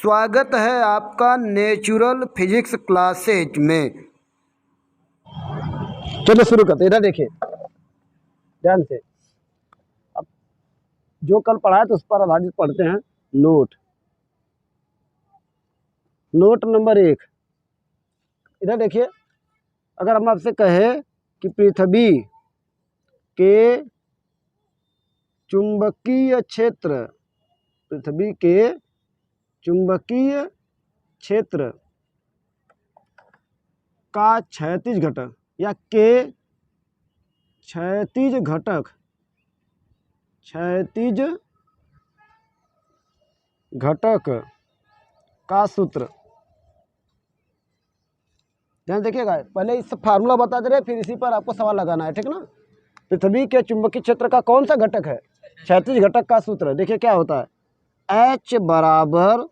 स्वागत है आपका नेचुरल फिजिक्स क्लासेज में। चलो शुरू करते हैं। इधर देखिए ध्यान से। अब जो कल पढ़ा है तो उस पर आधारित पढ़ते हैं। Note number 1। इधर देखिए, अगर हम आपसे कहें कि पृथ्वी के चुंबकीय क्षेत्र, पृथ्वी के चुंबकीय क्षेत्र का क्षैतिज घटक या के क्षैतिज घटक का सूत्र। ध्यान देखिएगा, पहले इस फार्मूला बता दे रहे, फिर इसी पर आपको सवाल लगाना है, ठीक ना। पृथ्वी के चुंबकीय क्षेत्र का कौन सा घटक है? क्षैतिज घटक का सूत्र। देखिए क्या होता है, H बराबर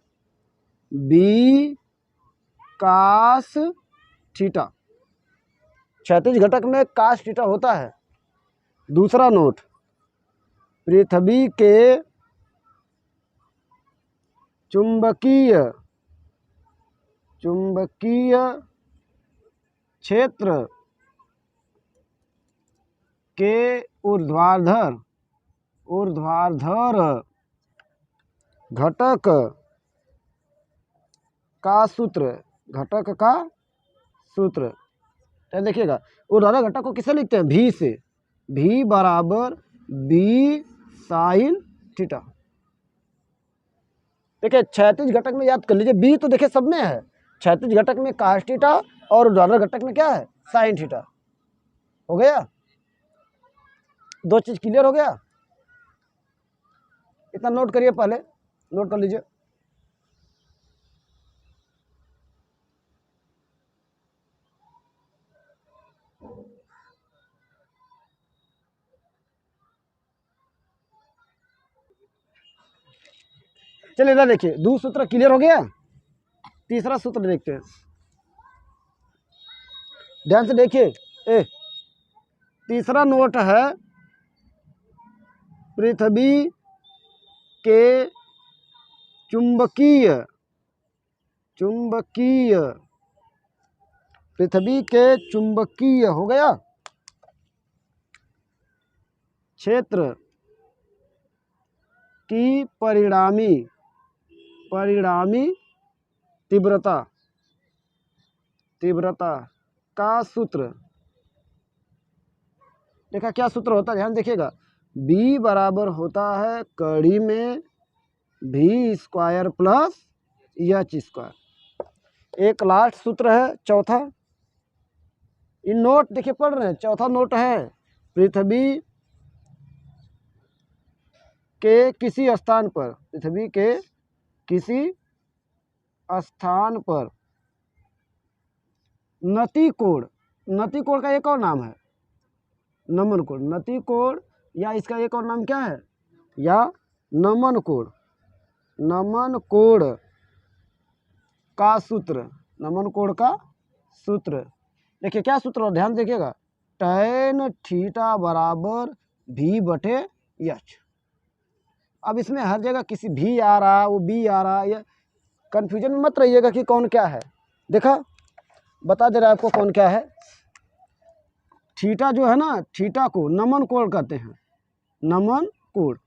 बी कास थीटा। क्षैतिज घटक में कास थीटा होता है। दूसरा नोट, पृथ्वी के चुंबकीय क्षेत्र के ऊर्ध्वाधर घटक का सूत्र। तो देखिएगा, ऊर्ध्वाधर घटक को किसे लिखते हैं? भी से। भी बराबर बी साइन थीटा। देखिए क्षैतिज घटक में याद कर लीजिए, बी तो देखिए सब में है। क्षैतिज घटक में कास थीटा और ऊर्ध्वाधर घटक में क्या है? Sine theta. हो गया? दो चीज क्लियर हो गया? इतना नोट करिए, पहले नोट कर लीजिए। चलिए इधर देखिए, दो सूत्र क्लियर हो गया। तीसरा सूत्र देखते हैं, ध्यान से देखिए। तीसरा नोट है, पृथ्वी के चुंबकीय हो गया क्षेत्र की परिणामी तीव्रता का सूत्र। देखा क्या सूत्र होता है? ध्यान देखिएगा, B बराबर होता है कड़ी में V square plus H square. एक लास्ट सूत्र है, चौथा। इन नोट देखिए पढ़ रहे हैं। चौथा नोट है, पृथ्वी के किसी स्थान पर नति कोण का एक और नाम है नमन कोण। नति कोण या इसका एक और नाम क्या है? या नमन कोण का सूत्र। देखिए क्या सूत्र है, ध्यान देखिएगा, tan थीटा बराबर V बटे H। अब इसमें हर जगह किसी भी आ रहा, वो बी आ रहा, या कंफ्यूजन में मत रहिएगा कि कौन क्या है। देखा, बता दे रहा है आपको कौन क्या है। थीटा जो है ना, थीटा को नमन कोण कहते हैं। नमन कोण,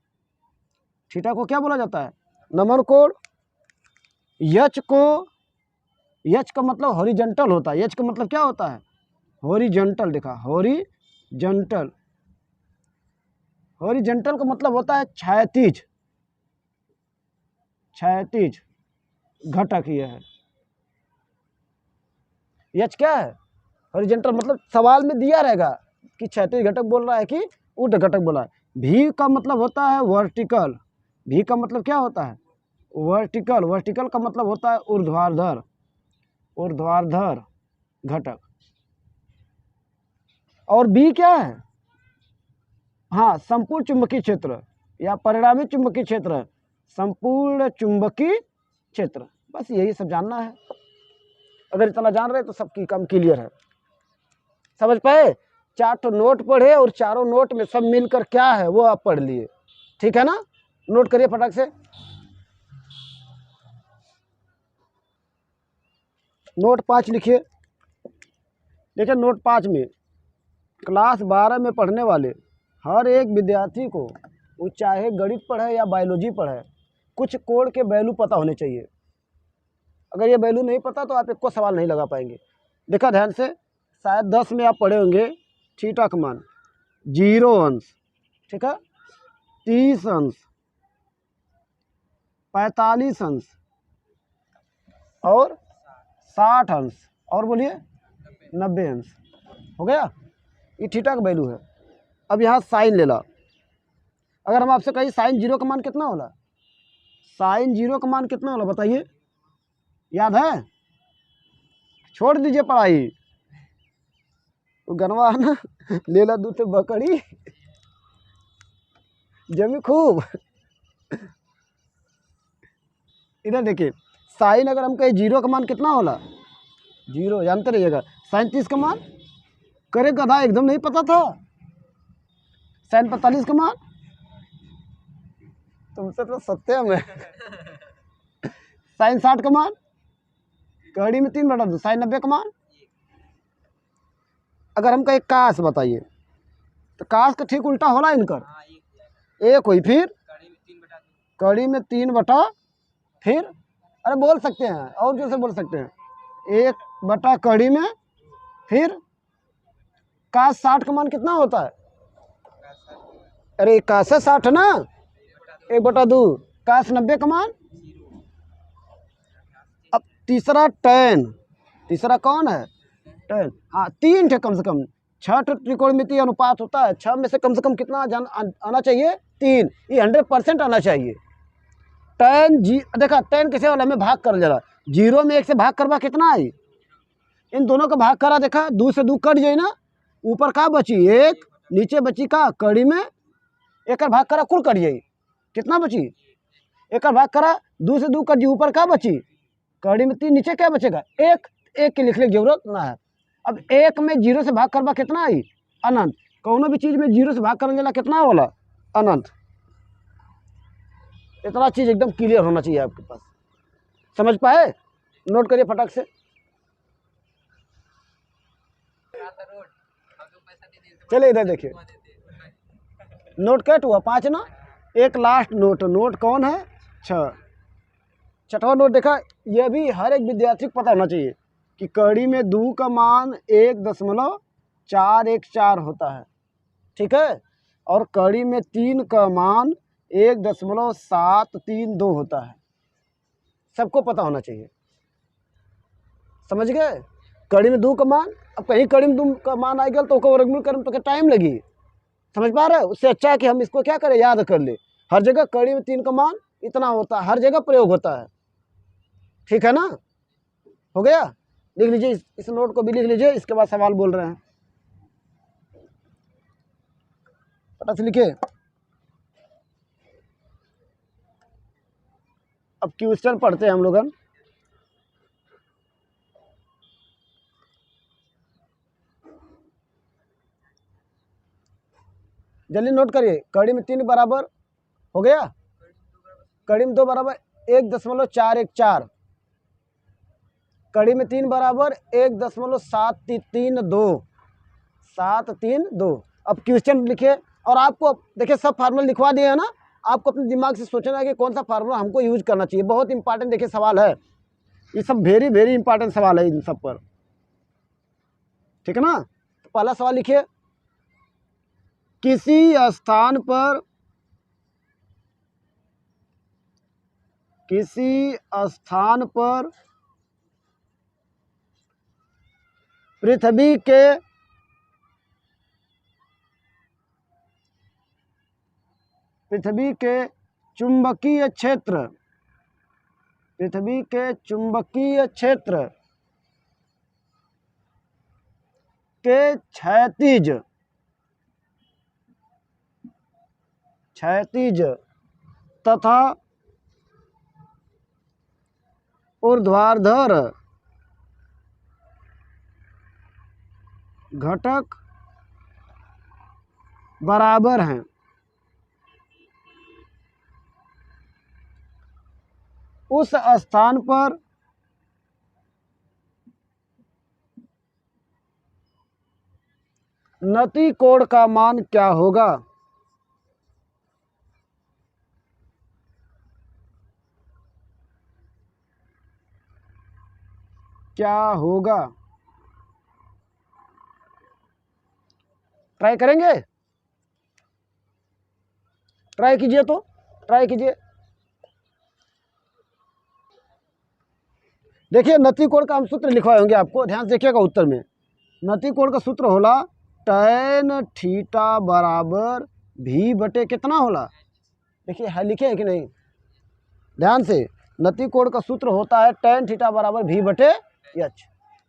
थीटा को क्या बोला जाता है? नमन कोण। H का मतलब हॉरिजॉन्टल होता है। H का मतलब क्या होता है? हॉरिजॉन्टल। देखा, हॉरिजॉन्टल का मतलब होता है क्षैतिज घटक। ये है H क्या है? हॉरिजॉन्टल। मतलब सवाल में दिया रहेगा कि क्षैतिज घटक बोल रहा है कि ऊर्ध्व घटक बोला है। V का मतलब होता है वर्टिकल। V का मतलब क्या होता है? वर्टिकल का मतलब होता है ऊर्ध्वाधर घटक। और B क्या है? हाँ, संपूर्ण चुंबकीय क्षेत्र या परिणामी चुंबकीय क्षेत्र, संपूर्ण चुंबकीय क्षेत्र। बस यही सब जानना है। अगर इतना जान रहे तो सबकी काम क्लियर है। समझ पाए? 4 नोट पढ़े और चारों नोट में सब मिलकर क्या है वो आप पढ़ लिए, ठीक है ना। नोट करिए फटाक से। नोट 5 लिखिए। देखिए नोट 5 में क्लास 12 में पढ़ने वाले हर एक विद्यार्थी को, वो चाहे गणित पढ़े या बायोलॉजी पढ़े, कुछ कोड के वैल्यू पता होने चाहिए। अगर ये वैल्यू नहीं पता तो आप एक को सवाल नहीं लगा पाएंगे। देखा ध्यान से, शायद 10 में आप पढ़े होंगे थीटा का मान 0 अंश, ठीक है, 30 अंश, 45 अंश और 60 अंश, और बोलिए 90 अंश। हो गया, ये थीटा का वैल्यू है। अब यहाँ साइन ले ला। अगर हम आपसे कहीं साइन 0 का मान कितना होला, साइन 0 का मान कितना होला बताइए, याद है? छोड़ दीजिए पढ़ाई, वो गनवा है ना, ले ला दूध से बकड़ी जमी खूब। इधर देखिए, साइन अगर हम कहें 0 का मान कितना होला, 0 जानते रहिएगा। साइन 30 का मान, करे गधा एकदम नहीं पता था। साइन 45 का मान, तुमसे तो सत्यम है। साइन 60 का मान, कड़ी में 3/2। साइन 90 का मान, अगर हम कहें काश बताइए, तो काश का ठीक उल्टा होला इनकर, एक हुई, फिर कड़ी में 3/, फिर अरे बोल सकते हैं और जो से बोल सकते हैं, 1 कड़ी में, फिर काश 60 का मान कितना होता है, अरे काश 60 ना, 1/2। काश 90 का मान, अब तीसरा टैन, तीसरा कौन है, टैन। हाँ 3 थे कम से कम, 6 त्रिकोणमितीय अनुपात होता है, 6 में से कम कितना आना चाहिए, 3। ये 100% आना चाहिए। टैन जी, देखा टैन किसे वाला में भाग कर जरा, 0 में 1 से भाग करवा कितना आई, इन दोनों का भाग करा, देखा 2 से 2 कट जाए ना, ऊपर का बची 1, नीचे बची का कड़ी में 1 का भाग करा, कुल कट जाई, कितना बची, 1 का भाग करा, 2 से 2 कट जी, ऊपर का बची कड़ी में 3, नीचे क्या बचेगा 1, 1 की लिखने की जरूरत ना है। अब 1 में 0 से भाग करवा कितना आई, अनंत। कौनो भी चीज़ में 0 से भाग करने वाला कितना वाला, अनंत। इतना चीज़ एकदम क्लियर होना चाहिए आपके पास, समझ पाए? नोट करिए फटाक से। चलिए इधर देखिए, नोट कट हुआ 5 ना, एक लास्ट नोट, नोट कौन है, 6। छठवां नोट देखा, यह भी हर एक विद्यार्थी को पता होना चाहिए कि कड़ी में 2 का मान 1.414 होता है, ठीक है, और कड़ी में 3 का मान 1.732 होता है। सबको पता होना चाहिए, समझ गए? कड़ी में 2 का मान, अब कहीं कड़ी में 2 का मान आ गया तो ओकर वर्गमूल करने में तो टाइम लगी, समझ पा रहे हो? उससे अच्छा है कि हम इसको क्या करें, याद कर ले। हर जगह कड़ी में 3 का मान इतना होता है, हर जगह प्रयोग होता है, ठीक है ना? हो गया, लिख लीजिए, इस नोट को भी लिख लीजिए, इसके बाद सवाल बोल रहे हैं, फटाक से लिखिए। अब क्वेश्चन पढ़ते हैं हम लोग। जल्दी नोट करिए, कड़ी में 3 बराबर हो गया, कड़ी में 2 बराबर 1.414, कड़ी में 3 बराबर 1.732। अब क्वेश्चन लिखिए, और आपको देखिए सब फार्मूला लिखवा दिए है ना, आपको अपने दिमाग से सोचना है कि कौन सा फार्मूला हमको यूज करना चाहिए। बहुत इंपॉर्टेंट देखिए सवाल है, ये सब वेरी वेरी इंपॉर्टेंट सवाल है इन सब पर, ठीक है ना? तो पहला सवाल लिखिए, किसी स्थान पर पृथ्वी के चुंबकीय क्षेत्र के क्षैतिज तथा ऊर्ध्वाधर घटक बराबर हैं। उस स्थान पर नति कोण का मान क्या होगा? क्या होगा? ट्राई करेंगे? ट्राई कीजिए, तो ट्राई कीजिए। देखिए, नति कोण का हम सूत्र लिखवाए होंगे आपको, ध्यान से देखिएगा उत्तर में। नति कोण का सूत्र होला tan थीटा बराबर भी बटे कितना होला? देखिए, है लिखे है कि नहीं? ध्यान से, नति कोण का सूत्र होता है tan थीटा बराबर भी बटे एच।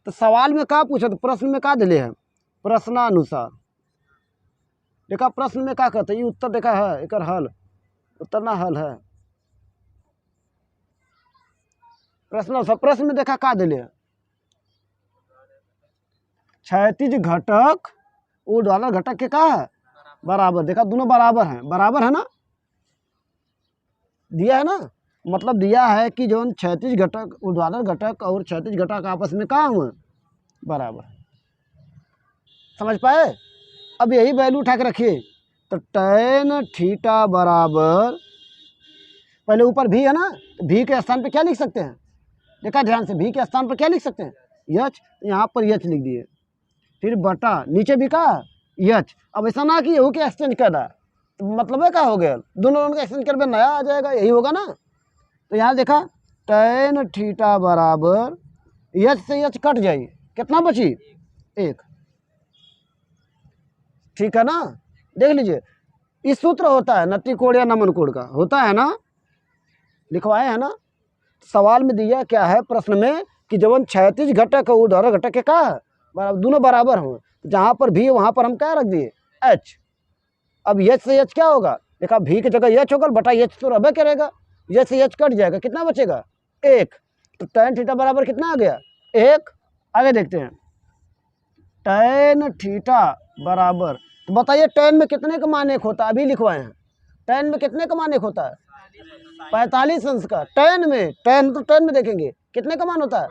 तो सवाल में क्या पूछा, तो प्रश्न में क्या दिले है? प्रश्नानुसार। देखा प्रश्न में क्या कहते हैं, ये उत्तर देखा है, एक हल उत्तर ना हल है। प्रश्नानुसार प्रश्न में देखा क्या दिले है? क्षैतिज घटक ऊर्ध्वाधर घटक के क्या है? बराबर। देखा दोनों बराबर हैं, बराबर है ना, दिया है ना, मतलब दिया है कि जो क्षैतिज घटक ऊर्ध्वाधर घटक और क्षैतिज घटक आपस में क्या हुए? बराबर। समझ पाए? अब यही वैल्यू उठा के रखिए, तो tan थीटा बराबर, पहले ऊपर भी है ना, तो भी के स्थान पे क्या लिख सकते हैं? देखा ध्यान से, भी के स्थान पर क्या लिख सकते हैं? यच, यहाँ पर यच लिख दिए, फिर बटा नीचे भी का यच। अब ऐसा ना कि यहू के एक्सचेंज कर रहा है, तो मतलब है क्या हो गया, दोनों का एक्सचेंज कर नया आ जाएगा, यही होगा ना। तो यहाँ देखा tan थीटा बराबर यच से यच कट जाए, कितना बची? एक। ठीक है ना, देख लीजिए, इस सूत्र होता है नति कोण या नमन कोण का, होता है ना, लिखवाए है ना। सवाल में दिया क्या है प्रश्न में कि जब क्षैतिज घटक और ऊर्ध्वाधर घटक के का बराबर, दोनों बराबर हों, जहाँ पर भी वहाँ पर हम क्या रख दिए? एच। अब एच से एच क्या होगा? देखा भी की जगह एच होगा, बटा एच तो रबे करेगा, एच से एच कट जाएगा, कितना बचेगा? एक। तो tan थीटा बराबर कितना आ गया? एक। आगे देखते हैं, tan थीटा बराबर, तो बताइए tan में कितने का मान एक होता है? अभी लिखवाए हैं, tan में कितने का मान एक होता है? 45 अंश का। tan में, tan में देखेंगे कितने का मान होता है?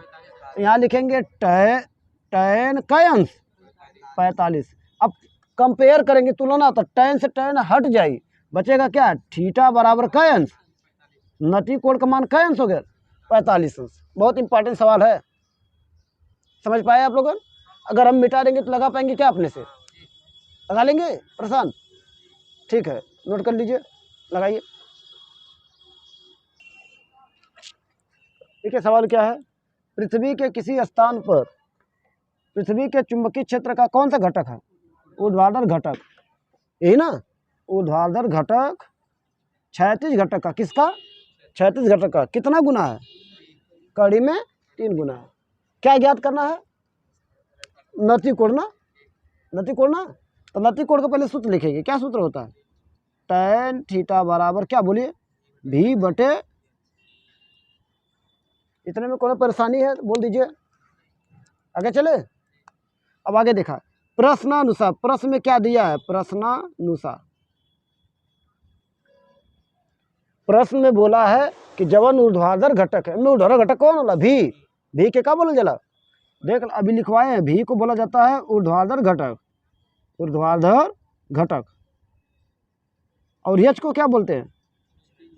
यहाँ लिखेंगे tan का अंश 45। अब कंपेयर करेंगे, तुलना, तो tan से tan हट जाए, बचेगा क्या? थीटा बराबर का अंश, नति कोण का मान का अंश हो गया? 45 अंश। बहुत इंपॉर्टेंट सवाल है, समझ पाए आप लोग? अगर हम मिटा देंगे तो लगा पाएंगे क्या अपने से? लगा लेंगे प्रशांत? ठीक है, नोट कर लीजिए, लगाइए। देखिए सवाल क्या है, पृथ्वी के किसी स्थान पर पृथ्वी के चुंबकीय क्षेत्र का कौन सा घटक है? ऊर्ध्वाधर घटक, यही ना, ऊर्ध्वाधर घटक क्षैतिज घटक का, किसका? क्षैतिज घटक का कितना गुना है? कड़ी में 3 गुना है। क्या ज्ञात करना है? नति कोण ना, नति कोण ना, तो नति कोण का पहले सूत्र लिखेंगे। क्या सूत्र होता है? tan थीटा बराबर क्या बोलिए? भी बटे, इतने में कोई परेशानी है तो बोल दीजिए, आगे चले। अब आगे देखा प्रश्नानुसार, प्रश्न में क्या दिया है? प्रश्नानुसार, प्रश्न में बोला है कि जवन ऊर्ध्वाधर घटक है, ऊर्ध्वाधर घटक कौन होला? भी के क्या बोला जाला? देख अभी लिखवाए हैं, भी को बोला जाता है ऊर्ध्वाधर घटक, ऊर्ध्वाधर घटक। और यच को क्या बोलते हैं?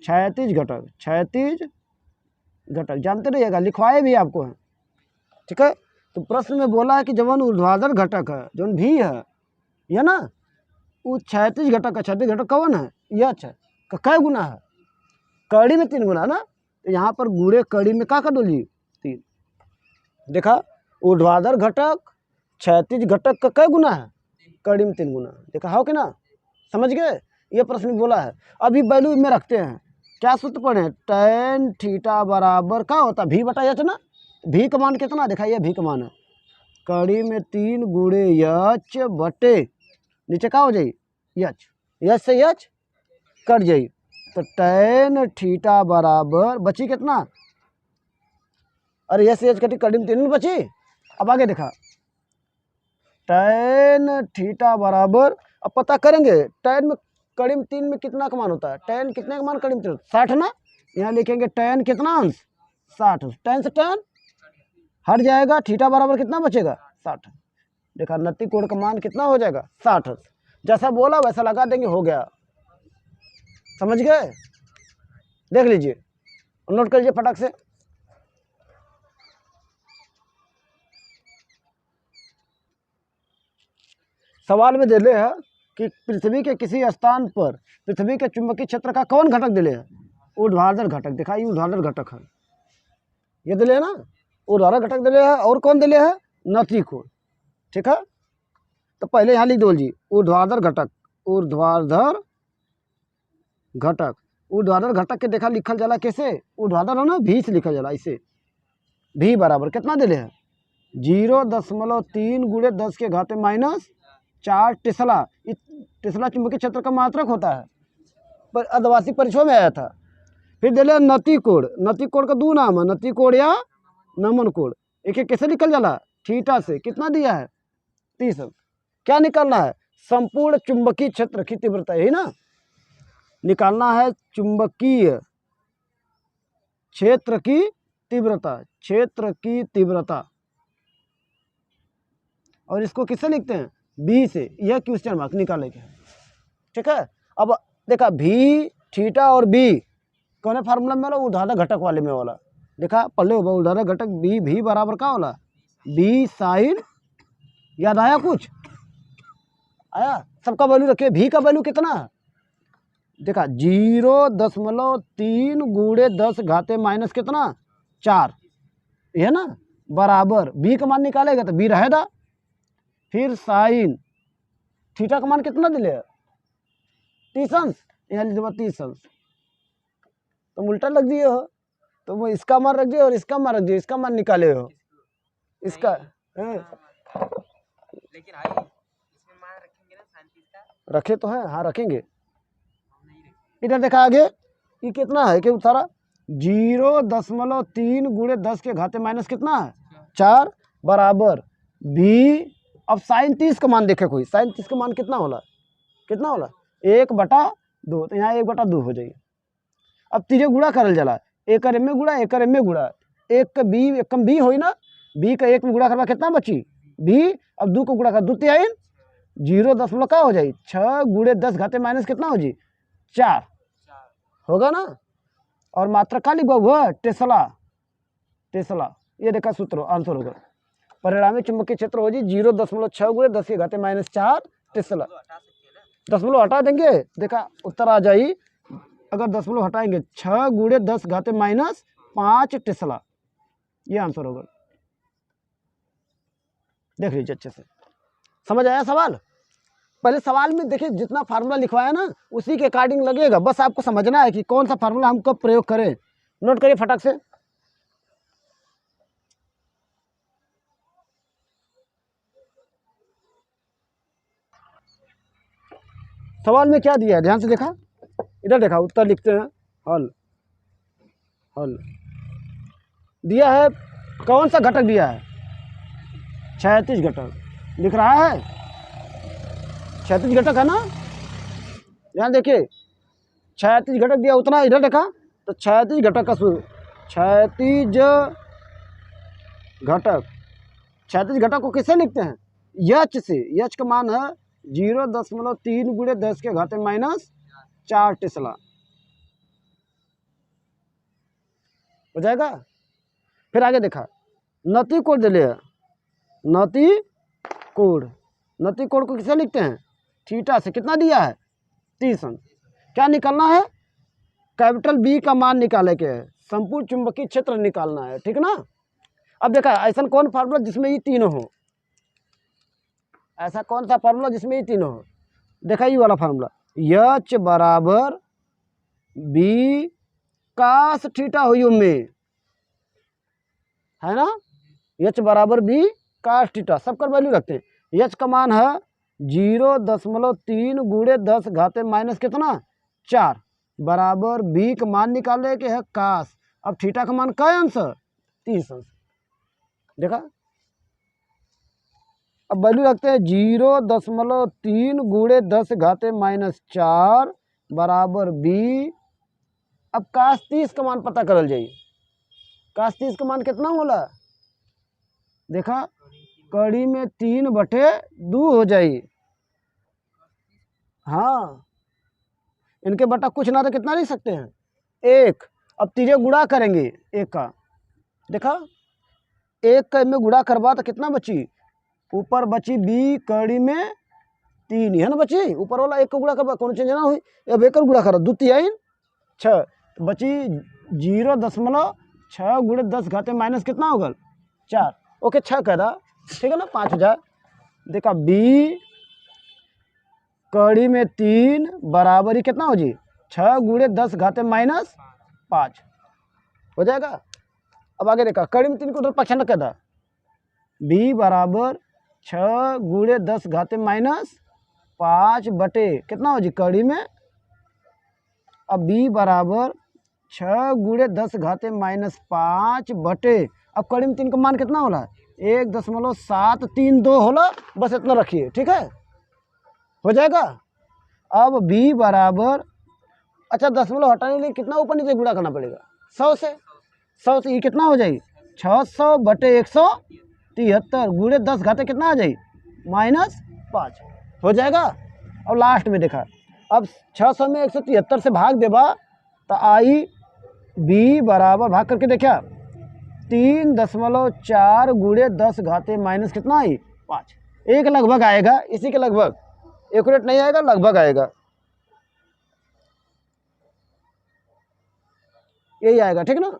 क्षैतिज घटक, क्षैतिज घटक, जानते रहिएगा, लिखवाए भी आपको है, ठीक है। तो प्रश्न में बोला है कि जवन ऊर्ध्वाधर घटक है, जवन भी है, यह ना, वो क्षैतिज घटक का, क्षैतिज घटक कौन है? यच है। कै गुना है? कड़ी में 3 गुना ना, तो यहाँ पर गुड़े कड़ी में क्या कर दो जी? 3। देखा ऊर्ध्वाधर घटक क्षैतिज घटक का कै गुना है? कड़ी में 3 गुना। देखा हो कि ना, समझ गए? ये प्रश्न बोला है। अभी वैल्यू में रखते हैं, क्या सूत्र पढ़े? tan थीटा बराबर क्या होता है? भी बटा यच ना, भी का मान कितना? देखा ये भी का मान है, कड़ी में 3 गुणे यच बटे नीचे क्या हो जाए? यच, यच से यच कट जाए, तो tan थीटा बराबर बची कितना? अरे यच से यच कटी, कड़ी में 3 बची। अब आगे देखा tan थीटा बराबर, अब पता करेंगे tan में कड़ी में 3 में कितना का मान होता है? tan कितने का मान कड़ी में 3? 60 ना, यहाँ लिखेंगे tan कितना अंश? 60। tan से tan हट जाएगा, थीटा बराबर कितना बचेगा? 60। देखा नति कोण का मान कितना हो जाएगा 60 हर्ट्ज। जैसा बोला वैसा लगा देंगे, हो गया। समझ गए? देख लीजिए, नोट कर लीजिए फटाक से। सवाल में दे ले है कि पृथ्वी के किसी स्थान पर पृथ्वी के चुंबकीय क्षेत्र का कौन घटक दिले है? ऊर्ध्वाधर घटक। देखा, ये ऊर्ध्वाधर घटक है, ये दिले है ना, ऊर्ध्वाधर घटक दिले है। और कौन दिले है? नति कोण। ठीक है, तो पहले यहाँ लिख दो जी, ऊर्ध्वाधर घटक। ऊर्ध्वाधर घटक, ऊर्ध्वाधर घटक के देखा लिखल जाला कैसे? ऊर्ध्वाधर है ना, भी से लिखल जाला ऐसे। भी बराबर कितना दिले है? 0.3 गुणे 10 के घाते -4 टेस्ला। टेस्ला चुंबकीय क्षेत्र का मात्रक होता है, पर आदिवासी परीक्षाओं में आया था। फिर दिले नति कोण। नति कोण का दो नाम है, नति कोण या नमन कोण। एक कैसे निकल जाला? थीटा से। कितना दिया है? 30। क्या निकालना है? संपूर्ण चुंबकीय क्षेत्र की तीव्रता, यही ना निकालना है, चुंबकीय क्षेत्र की तीव्रता। क्षेत्र की तीव्रता, और इसको किससे लिखते हैं? बी से। यह क्वेश्चन मार्क निकालेंगे। ठीक है, अब देखा भी, थीटा और बी कौन फार्मूला में वाला? ऊर्ध्वाधर घटक वाले में वाला। देखा पढ़ले हो, ऊर्ध्वाधर घटक बी, भी बराबर का वाला? B sign. याद आया? कुछ आया? सबका वैल्यू रखिए। भी का वैल्यू कितना है? देखा 0.3 गुणे 10 घाते माइनस कितना? 4, ये ना, बराबर बी का मान निकालेगा तो बी रहेगा। फिर साइन थीटा का मान कितना दिले? 30 अंश। यहाँ लिख दो 30 अंश। तुम उल्टा लग दिए हो, तो वो इसका मान रख दिए और इसका मान रख दिए, इसका मान निकाले हो। इसका लेकिन आई इसमें मान रखेंगे ना, शांति का रखे तो है, हाँ रखेंगे। इधर देखा आगे, ये कितना है कि सारा 0.3 गुणे 10 के घाते माइनस कितना है? 4 बराबर बी। अब साइन 30 का मान देखे कोई, साइन 30 का मान कितना होला? कितना होला? 1/2। तो यहाँ 1/2 हो जाएगी। अब तीजे गुणा करल जाला, एक एम में गुणा, एक एम में गुणा, एक का बी, एक कम बी होई ना, बी का एक में गुणा करवा कितना बची? बी। अब 2 को गुणा कर, 2 3 0 का हो जाए 6 गुणे 10 घाते माइनस कितना हो जी? 4 होगा ना। और मात्रा का लिखा हुआ? टेस्ला। टेस्ला, ये देखा सूत्र आंसर होगा। परिणामी चुंबकीय क्षेत्र हो जी 0.6 गुणे 10 के घाते -4 टेस्ला। दशमलव हटा देंगे, देखा उत्तर आ जाई। अगर दशमलव हटाएंगे 6 गुणे 10 घाते -5 टेस्ला, ये आंसर होगा। देख लीजिए अच्छे से, समझ आया सवाल? पहले सवाल में देखिए जितना फार्मूला लिखवाया ना उसी के अकॉर्डिंग लगेगा, बस आपको समझना है कि कौन सा फार्मूला हम कब प्रयोग करें। नोट करिए फटाक से। सवाल में क्या दिया है, ध्यान से देखा, इधर देखा, उत्तर लिखते हैं। हल हल दिया है, कौन सा घटक दिया है? क्षैतिज घटक लिख रहा है, क्षैतिज घटक है ना। ध्यान देखिए, क्षैतिज घटक दिया उतना, इधर देखा तो क्षैतिज घटक का सूत्र, क्षैतिज घटक। क्षैतिज घटक को किससे लिखते हैं? यच से। यच का मान है 0.3 गुणे 10 के घाते -4 टेस्ला हो जाएगा। फिर आगे देखा, नति कोण दिले है, नति कोण। नति कोण को किससे लिखते हैं? थीटा से। कितना दिया है? 30 अंश। क्या निकालना है? कैपिटल बी का मान निकाले के है, संपूर्ण चुंबकीय क्षेत्र निकालना है। ठीक ना। अब देखा, ऐसा कौन फार्मूला जिसमें ये तीनों हो? ऐसा कौन सा फार्मूला जिसमें ये तीनों हो? देखा ये वाला फार्मूला, एच बराबर बी कास थीटा हुई में, है ना। एच बराबर बी कास थीटा, सबका वैल्यू रखते हैं। एच का मान है 0.3 गुणे 10 घाते माइनस कितना? 4 बराबर बी का मान निकाले के है कास। अब थीटा का मान क्या अंश? 30 अंश। देखा, अब वैल्यू रखते हैं 0.3 गुणे 10 घाते -4 बराबर बी। अब कास 30 का मान पता करल जाइए। कास 30 का मान कितना होला? देखा कड़ी में 3/2 हो जाई। हाँ, इनके बटा कुछ ना तो कितना लिख सकते हैं 1। अब तीजे गुणा करेंगे एक का, देखा 1 का में गुणा करवा तो कितना बची, ऊपर बची b कड़ी में 3 है ना बची, ऊपर वाला 1 को गुणा करवा कौन चेंज ना हुई। अब 1 का गुणा करो 2 3 6 तो बची 0.6 गुणे 10 घाते माइनस कितना होगा 4। ओके 6 कह रहा, ठीक है ना 5 हो जाए। देखा b कड़ी में 3 बराबर ही कितना हो जी 6 गुणे 10 घाते माइनस 5 हो जाएगा। अब आगे देखा कड़ी में 3 को उधर पक्षांतर कर दा, b बराबर 6 गुणे 10 घाते माइनस 5 बटे कितना हो जी कड़ी में, अब b बराबर 6 गुणे 10 घाते माइनस 5 बटे, अब कड़ी में 3 का मान कितना होला 1.732 होला, बस इतना रखिए, ठीक है हो जाएगा। अब b बराबर, अच्छा 10 हटाने के लिए कितना ऊपर नीचे गुणा करना पड़ेगा 100 से, 100 से ये कितना हो जाएगी 600 बटे 173 गुणे 10 घाते कितना आ जाएगी -5 हो जाएगा। अब लास्ट में देखा, अब 600 में 173 से भाग देबा तो आई b बराबर भाग करके देखा 3.4 गुणे 10 घाते माइनस कितना आई 5। एक लगभग आएगा, इसी के लगभग, एक्यूरेट नहीं आएगा, लगभग आएगा, यही आएगा, ठीक ना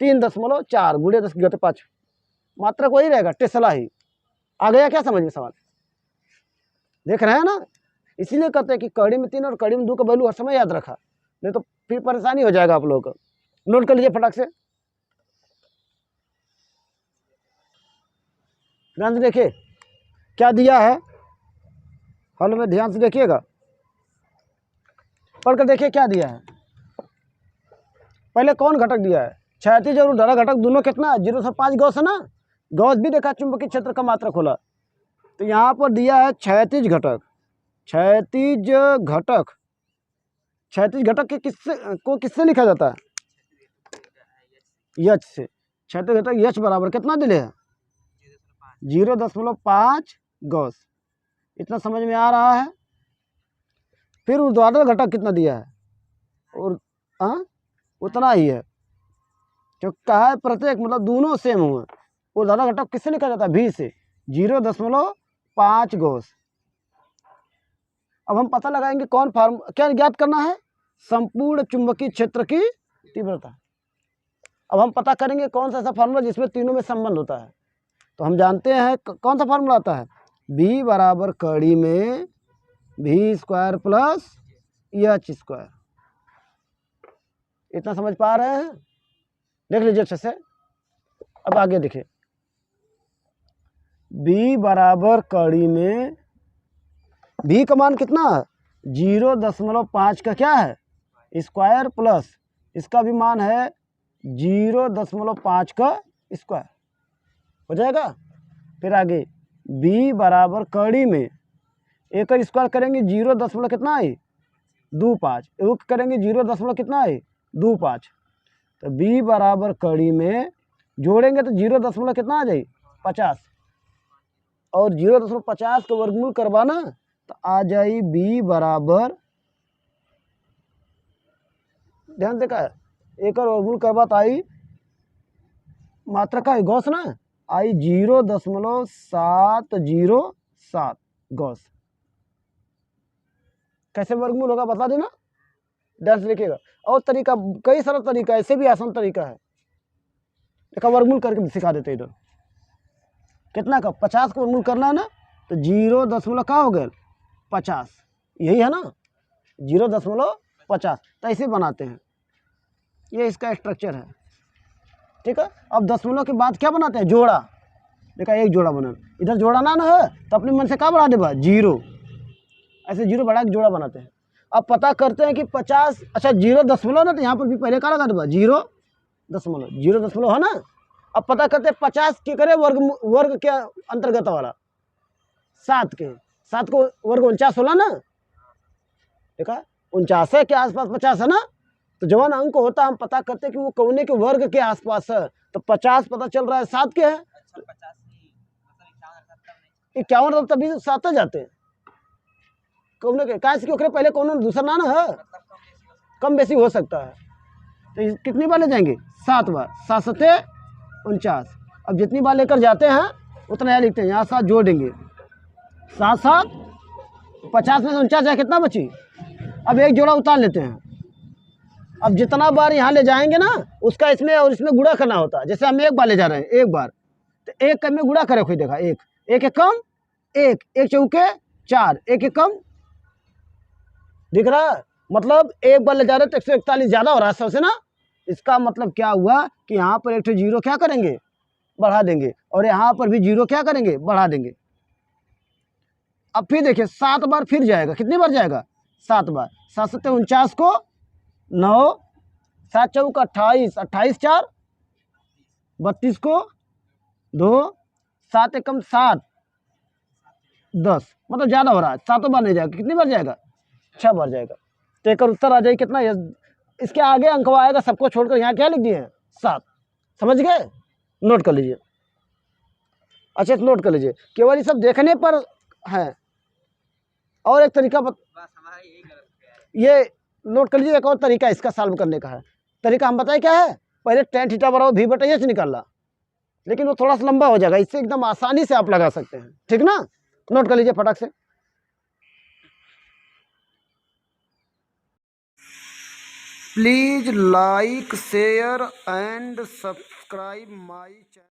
3.4 गुणे 10 घाते 5, मात्रक वही रहेगा, टेस्ला ही। आ गया क्या समझ में सवाल, देख रहे हैं ना, इसीलिए कहते हैं कि कड़ी में 3 और कड़ी में 2 का वैल्यू हर समय याद रखा, नहीं तो फिर परेशानी हो जाएगा आप लोगों को। नोट कर लीजिए फटाक से, ध्यान से देखिए क्या दिया है, हल में ध्यान से देखिएगा, पढ़कर देखिए क्या दिया है। पहले कौन घटक दिया है, क्षैतिज और ऊर्ध्वाधर घटक दोनों कितना है 0 से 5 गॉस है ना, गॉस भी देखा चुंबकीय क्षेत्र का मात्रक खोला, तो यहाँ पर दिया है क्षैतिज घटक, क्षैतिज घटक, क्षैतिज घटक के किससे लिखा जाता है यच से, क्षैतिज घटक यच बराबर कितना दिले है 0.5 गॉस, इतना समझ में आ रहा है। फिर ऊर्ध्वाधर घटक कितना दिया है, और उतना ही है, क्योंकि कहा है प्रत्येक मतलब दोनों सेम हुए। ऊर्ध्वाधर घटक किससे लिखा जाता है भी से, 0.5 गॉस। अब हम पता लगाएंगे कौन फार्मूला, क्या ज्ञात करना है, संपूर्ण चुंबकीय क्षेत्र की तीव्रता। अब हम पता करेंगे कौन सा ऐसा फार्मूला जिसमें तीनों में संबंध होता है, तो हम जानते हैं कौन सा फार्मूला आता है, b बराबर कड़ी में v² प्लस h²। इतना समझ पा रहे हैं, देख लीजिए अच्छे से। अब आगे देखिए, b बराबर कड़ी में v का मान कितना है 0.5 का क्या है स्क्वायर प्लस इसका भी मान है 0.5 का स्क्वायर हो जाएगा। फिर आगे b बराबर कड़ी में एक का स्क्वायर करेंगे 0. कितना है 25, एक करेंगे 0. कितना है 25, तो b बराबर कड़ी में जोड़ेंगे तो 0. कितना आ जाए 50, और 0.50 का वर्गमूल करवाना तो आ जाए b बराबर, ध्यान देखा है एक और वर्गमूल करवा तो आई मात्रा का गॉस ना, आई 0.707 गॉस। कैसे वर्गमूल होगा बता देना, ध्यान से लिखिएगा। और तरीका कई सारा तरीका, ऐसे भी आसान तरीका है, देखा वर्गमूल करके सिखा देते इधर। कितना का 50 का वर्गमूल करना है ना, तो 0. का हो गया 50, यही है ना 0.50, तो ऐसे बनाते हैं, ये इसका स्ट्रक्चर है, ठीक है। अब दशमलव के बाद क्या बनाते हैं जोड़ा, देखा एक जोड़ा बना, इधर जोड़ा ना है तो अपने मन से क्या बढ़ा देगा 0, ऐसे 0 बढ़ा के जोड़ा बनाते हैं। अब पता करते हैं कि 50, अच्छा 0. ना, तो यहाँ पर भी पहले क्या लगा देगा 0.0 है ना। अब पता करते हैं 50 के करे वर्ग के अंतर्गत वाला 7 को वर्ग 49 होला ना, देखा 49 के आसपास 50 है ना, तो जवान अंक होता है हम पता करते हैं कि वो कौने के वर्ग के आसपास है, तो 50 पता चल रहा है 7 के है, अच्छा 50 नहीं मतलब 51 तभी सात जाते हैं कौन के काश के ओकरे पहले कौन दूसरा ना ना है, कम बेसी हो सकता है। तो कितनी बार ले जाएंगे? 7 बार, 7 सते 49। अब जितनी बार लेकर जाते हैं उतना यहाँ लिखते हैं, यहाँ 7 जोड़ देंगे, 7 7 50 में से 49 जाए कितना बची? अब एक जोड़ा उतार लेते हैं। अब जितना बार यहाँ ले जाएंगे ना उसका इसमें और इसमें गुणा करना होता है। जैसे हम एक बार ले जा रहे हैं, एक बार तो एक में गुणा करे, कोई देखा एक एक कम, एक एक चौके 4, एक कम, दिख रहा है? मतलब एक बार ले जा रहे तो 141 ज़्यादा हो रहा है 100 से ना। इसका मतलब क्या हुआ कि यहाँ पर एक जीरो क्या करेंगे? बढ़ा देंगे, और यहाँ पर भी जीरो क्या करेंगे? बढ़ा देंगे। अब फिर देखिए 7 बार फिर जाएगा, कितनी बार जाएगा? 7 बार, 7 सत्ते 49 को 9, 7 चौक 28, 28 4 32 को 2, 7 एकम 7 10, मतलब ज़्यादा हो रहा है, 7 बार नहीं जाएगा। कितनी बार जाएगा? 6 बार जाएगा। तो एक उत्तर आ जाए कितना? इसके आगे अंक आएगा, सबको छोड़कर यहाँ क्या लिख दिए हैं? 7। समझ गए? नोट कर लीजिए। अच्छा नोट कर लीजिए, केवल ये सब देखने पर है। और एक तरीका ये नोट कर लीजिए, एक और तरीका इसका सॉल्व करने का है। तरीका हम बताएं क्या है? पहले tan थीटा बराबर v बटा h निकालना, लेकिन वो थोड़ा सा लंबा हो जाएगा, इससे एकदम आसानी से आप लगा सकते हैं। ठीक ना? नोट कर लीजिए फटाक से। Please like share and subscribe my channel.